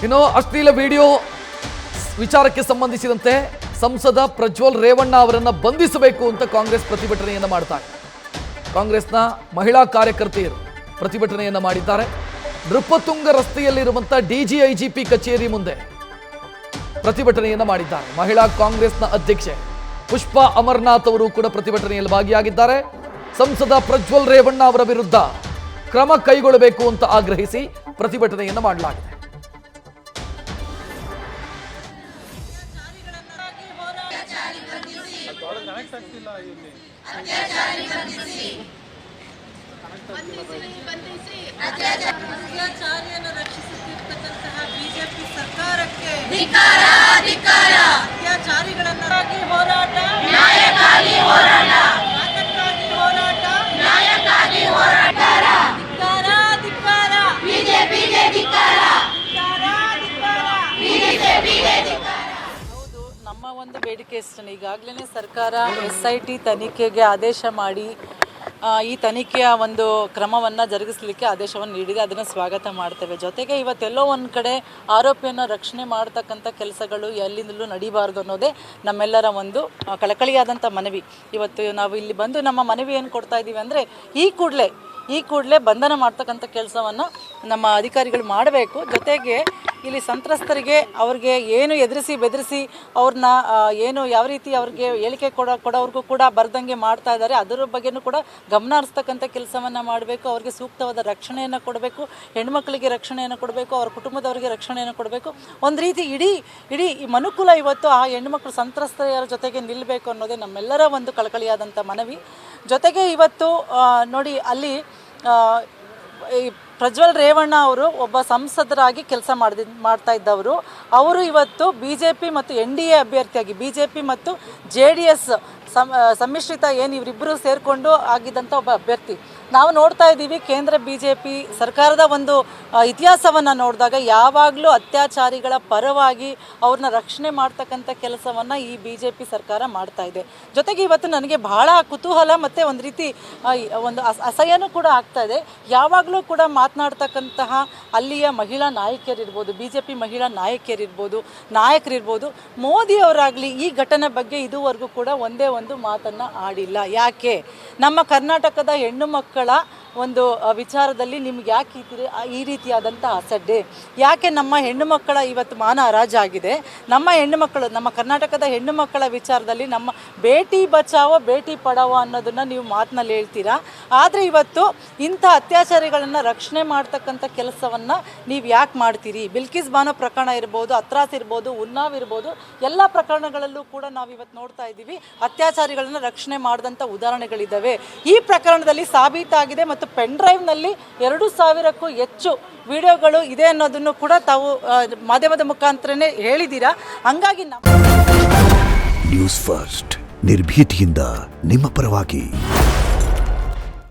ಇನ್ನು ಅಶ್ಲೀಲ ವಿಡಿಯೋ ವಿಚಾರಕ್ಕೆ ಸಂಬಂಧಿಸಿದಂತೆ ಸಂಸದ ಪ್ರಜ್ವಲ್ ರೇವಣ್ಣ ಅವರನ್ನು ಬಂಧಿಸಬೇಕು ಅಂತ ಕಾಂಗ್ರೆಸ್ ಪ್ರತಿಭಟನೆಯನ್ನು ಮಾಡ್ತಾರೆ. ಕಾಂಗ್ರೆಸ್ನ ಮಹಿಳಾ ಕಾರ್ಯಕರ್ತೆಯರು ಪ್ರತಿಭಟನೆಯನ್ನು ಮಾಡಿದ್ದಾರೆ. ನೃಪತುಂಗ ರಸ್ತೆಯಲ್ಲಿರುವಂಥ ಡಿಜಿಐಜಿಪಿ ಕಚೇರಿ ಮುಂದೆ ಪ್ರತಿಭಟನೆಯನ್ನು ಮಾಡಿದ್ದಾರೆ. ಮಹಿಳಾ ಕಾಂಗ್ರೆಸ್ನ ಅಧ್ಯಕ್ಷೆ ಪುಷ್ಪಾ ಅಮರನಾಥ್ ಅವರು ಕೂಡ ಪ್ರತಿಭಟನೆಯಲ್ಲಿ ಭಾಗಿಯಾಗಿದ್ದಾರೆ. ಸಂಸದ ಪ್ರಜ್ವಲ್ ರೇವಣ್ಣ ಅವರ ವಿರುದ್ಧ ಕ್ರಮ ಕೈಗೊಳ್ಳಬೇಕು ಅಂತ ಆಗ್ರಹಿಸಿ ಪ್ರತಿಭಟನೆಯನ್ನು ಮಾಡಲಾಗಿದೆ. ಅತ್ಯಾಚಾರಿಯನ್ನು ರಕ್ಷಿಸುತ್ತಿರ್ತಕ್ಕಂತಹ ಬಿಜೆಪಿ ಸರ್ಕಾರಕ್ಕೆ ಅತ್ಯಾಚಾರಿಗಳನ್ನಾಗಿ ಹೋರಾಟ, ನ್ಯಾಯಕ್ಕಾಗಿ ಹೋರಾಟ, ಹೌದು, ನಮ್ಮ ಒಂದು ಬೇಡಿಕೆ ಇಷ್ಟೇ. ಈಗಾಗಲೇ ಸರ್ಕಾರ SIT ತನಿಖೆಗೆ ಆದೇಶ ಮಾಡಿ ಈ ತನಿಖೆಯ ಒಂದು ಕ್ರಮವನ್ನು ಜರುಗಿಸಲಿಕ್ಕೆ ಆದೇಶವನ್ನು ನೀಡಿದೆ. ಅದನ್ನು ಸ್ವಾಗತ ಮಾಡ್ತೇವೆ. ಜೊತೆಗೆ ಇವತ್ತೆಲ್ಲೋ ಒಂದು ಕಡೆ ಆರೋಪಿಯನ್ನು ರಕ್ಷಣೆ ಮಾಡ್ತಕ್ಕಂಥ ಕೆಲಸಗಳು ಎಲ್ಲಿಂದಲೂ ನಡೀಬಾರ್ದು ಅನ್ನೋದೇ ನಮ್ಮೆಲ್ಲರ ಒಂದು ಕಳಕಳಿಯಾದಂಥ ಮನವಿ. ಇವತ್ತು ನಾವು ಇಲ್ಲಿ ಬಂದು ನಮ್ಮ ಮನವಿ ಏನು ಕೊಡ್ತಾ ಇದ್ದೀವಿ ಅಂದರೆ ಈ ಕೂಡಲೇ ಬಂಧನ ಮಾಡ್ತಕ್ಕಂಥ ಕೆಲಸವನ್ನು ನಮ್ಮ ಅಧಿಕಾರಿಗಳು ಮಾಡಬೇಕು. ಜೊತೆಗೆ ಇಲ್ಲಿ ಸಂತ್ರಸ್ತರಿಗೆ ಅವ್ರಿಗೆ ಏನು ಎದುರಿಸಿ ಬೆದರಿಸಿ ಅವ್ರನ್ನ ಏನು ಯಾವ ರೀತಿ ಅವ್ರಿಗೆ ಹೇಳಿಕೆ ಕೊಡೋವ್ರಿಗೂ ಕೂಡ ಬರ್ದಂಗೆ ಮಾಡ್ತಾ ಇದ್ದಾರೆ, ಅದರ ಬಗ್ಗೆನೂ ಕೂಡ ಗಮನ ಹರಿಸ್ತಕ್ಕಂಥ ಕೆಲಸವನ್ನು ಮಾಡಬೇಕು. ಅವ್ರಿಗೆ ಸೂಕ್ತವಾದ ರಕ್ಷಣೆಯನ್ನು ಕೊಡಬೇಕು, ಹೆಣ್ಮಕ್ಳಿಗೆ ರಕ್ಷಣೆಯನ್ನು ಕೊಡಬೇಕು, ಅವ್ರ ಕುಟುಂಬದವರಿಗೆ ರಕ್ಷಣೆಯನ್ನು ಕೊಡಬೇಕು. ಒಂದು ರೀತಿ ಇಡೀ ಈ ಮನುಕುಲ ಇವತ್ತು ಆ ಹೆಣ್ಮಕ್ಳು ಸಂತ್ರಸ್ತೆಯರ ಜೊತೆಗೆ ನಿಲ್ಲಬೇಕು ಅನ್ನೋದೇ ನಮ್ಮೆಲ್ಲರ ಒಂದು ಕಳಕಳಿಯಾದಂಥ ಮನವಿ. ಜೊತೆಗೆ ಇವತ್ತು ನೋಡಿ, ಅಲ್ಲಿ ಈ ಪ್ರಜ್ವಲ್ ರೇವಣ್ಣ ಅವರು ಒಬ್ಬ ಸಂಸದರಾಗಿ ಕೆಲಸ ಮಾಡ್ತಾ ಇದ್ದವರು. ಅವರು ಇವತ್ತು BJP ಮತ್ತು NDA ಅಭ್ಯರ್ಥಿಯಾಗಿ BJP ಮತ್ತು JDS ಸಮ್ಮಿಶ್ರಿತ ಏನು ಇವರಿಬ್ಬರು ಸೇರಿಕೊಂಡು ಆಗಿದ್ದಂಥ ಒಬ್ಬ ಅಭ್ಯರ್ಥಿ. ನಾವು ನೋಡ್ತಾ ಇದ್ದೀವಿ, ಕೇಂದ್ರ BJP ಸರ್ಕಾರದ ಒಂದು ಇತಿಹಾಸವನ್ನು ನೋಡಿದಾಗ ಯಾವಾಗಲೂ ಅತ್ಯಾಚಾರಿಗಳ ಪರವಾಗಿ ಅವ್ರನ್ನ ರಕ್ಷಣೆ ಮಾಡ್ತಕ್ಕಂಥ ಕೆಲಸವನ್ನು ಈ BJP ಸರ್ಕಾರ ಮಾಡ್ತಾ ಇದೆ. ಜೊತೆಗೆ ಇವತ್ತು ನನಗೆ ಬಹಳ ಕುತೂಹಲ ಮತ್ತು ಒಂದು ರೀತಿ ಒಂದು ಅಸಹ್ಯನೂ ಕೂಡ ಆಗ್ತಾ ಇದೆ. ಯಾವಾಗಲೂ ಕೂಡ ಮಾತನಾಡ್ತಕ್ಕಂತಹ ಅಲ್ಲಿಯ ಮಹಿಳಾ ನಾಯಕಿಯರಿರ್ಬೋದು, BJP ಮಹಿಳಾ ನಾಯಕರಿರ್ಬೋದು, ಮೋದಿಯವರಾಗಲಿ ಈ ಘಟನೆ ಬಗ್ಗೆ ಇದುವರೆಗೂ ಕೂಡ ಒಂದೇ ಒಂದು ಮಾತನ್ನು ಆಡಿಲ್ಲ. ಯಾಕೆ? ನಮ್ಮ ಕರ್ನಾಟಕದ ಹೆಣ್ಣು ಮಕ್ಕಳ ಒಂದು ವಿಚಾರದಲ್ಲಿ ನಿಮ್ಗೆ ಯಾಕೆ ಈ ರೀತಿಯಾದಂಥ ಅಸಡ್ಡೆ? ಯಾಕೆ ನಮ್ಮ ಹೆಣ್ಣು ಮಕ್ಕಳ ಇವತ್ತು ಮಾನ ಹರಾಜಾಗಿದೆ? ನಮ್ಮ ಕರ್ನಾಟಕದ ಹೆಣ್ಣು ಮಕ್ಕಳ ವಿಚಾರದಲ್ಲಿ ನಮ್ಮ ಬೇಟಿ ಬಚಾವೋ ಬೇಟಿ ಪಡಾವೋ ಅನ್ನೋದನ್ನು ನೀವು ಮಾತಿನಲ್ಲಿ ಹೇಳ್ತೀರಾ. ಆದರೆ ಇವತ್ತು ಇಂಥ ಅತ್ಯಾಚಾರಿಗಳನ್ನು ರಕ್ಷಣೆ ಮಾಡ್ತಕ್ಕಂಥ ಕೆಲಸವನ್ನು ನೀವು ಯಾಕೆ ಮಾಡ್ತೀರಿ? ಬಿಲ್ಕಿಸ್ ಬಾನೋ ಪ್ರಕರಣ ಇರ್ಬೋದು, ಅತ್ರಾಸ್ ಇರ್ಬೋದು, ಉನ್ನಾವ್ ಇರ್ಬೋದು, ಎಲ್ಲ ಪ್ರಕರಣಗಳಲ್ಲೂ ಕೂಡ ನಾವು ಇವತ್ತು ನೋಡ್ತಾ ಇದ್ದೀವಿ ಅತ್ಯಾಚಾರಿಗಳನ್ನು ರಕ್ಷಣೆ ಮಾಡಿದಂಥ ಉದಾಹರಣೆಗಳಿದ್ದಾವೆ. ಈ ಪ್ರಕರಣದಲ್ಲಿ ಸಾಬೀತಾಗಿದೆ ಮತ್ತು ಪೆನ್ ಡ್ರೈವ್ನಲ್ಲಿ 2000ಕ್ಕೂ ಹೆಚ್ಚು ವಿಡಿಯೋಗಳು ಇದೆ ಅನ್ನೋದನ್ನು ಕೂಡ ತಾವು ಮಾಧ್ಯಮದ ಮುಖಾಂತರನೇ ಹೇಳಿದ್ದೀರಾ. ಹಂಗಾಗಿ ನ್ಯೂಸ್ ಫಸ್ಟ್ ನಿರ್ಭೀತಿಯಿಂದ ನಿಮ್ಮ ಪರವಾಗಿ.